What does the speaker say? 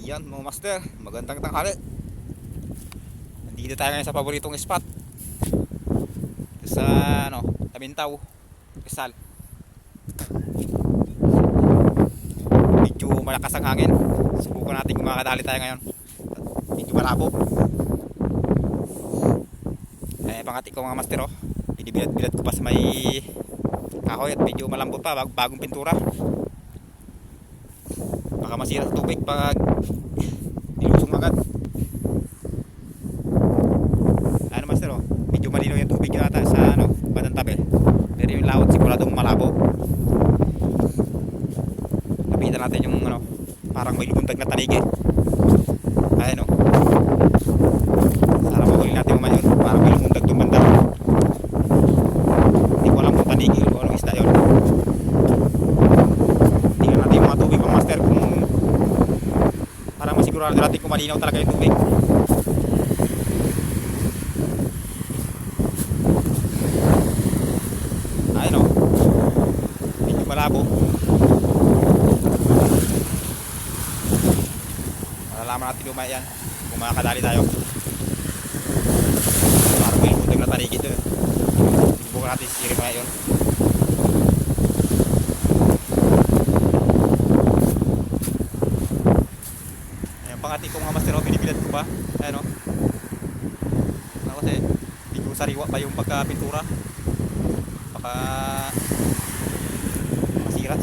Yan mga master, magandang tanghali. Nandito tayo ngayon sa paboritong spot sa Tamintaw, Rizal. Medyo malakas ang hangin. Subukan natin kung makakadali tayo ngayon. Medyo malabo. Pangati ko mga master, binibilad-bilad ko pa sa may kahoy at medyo malambot pa, bagong pintura. Baka masira sa tubig pag nilusong agad. Ano master, medyo malinaw yung tubig yata sa bandang tabi, pero yung laot siguradong malabo. Lapitan natin yung parang may lumuntag na tanigi. Ayan sana mahuli natin naman yun, parang may lumuntag doon banda. Hindi ko alam kung tanigi o anong isda yun. Tingnan natin yung mga tubig mga master kung parang masigurado natin kung malinaw talaga yung tubig. Ayun medyo malabo. Malalaman natin lumaya yan kung makakadali tayo. Parang may lumuntag na tanigi doon. Subukan natin sirin mga yun. Pangati ko mga master, binibilad ko pa. Ayan kasi medyo sariwa pa yung pagkapintura. Baka masira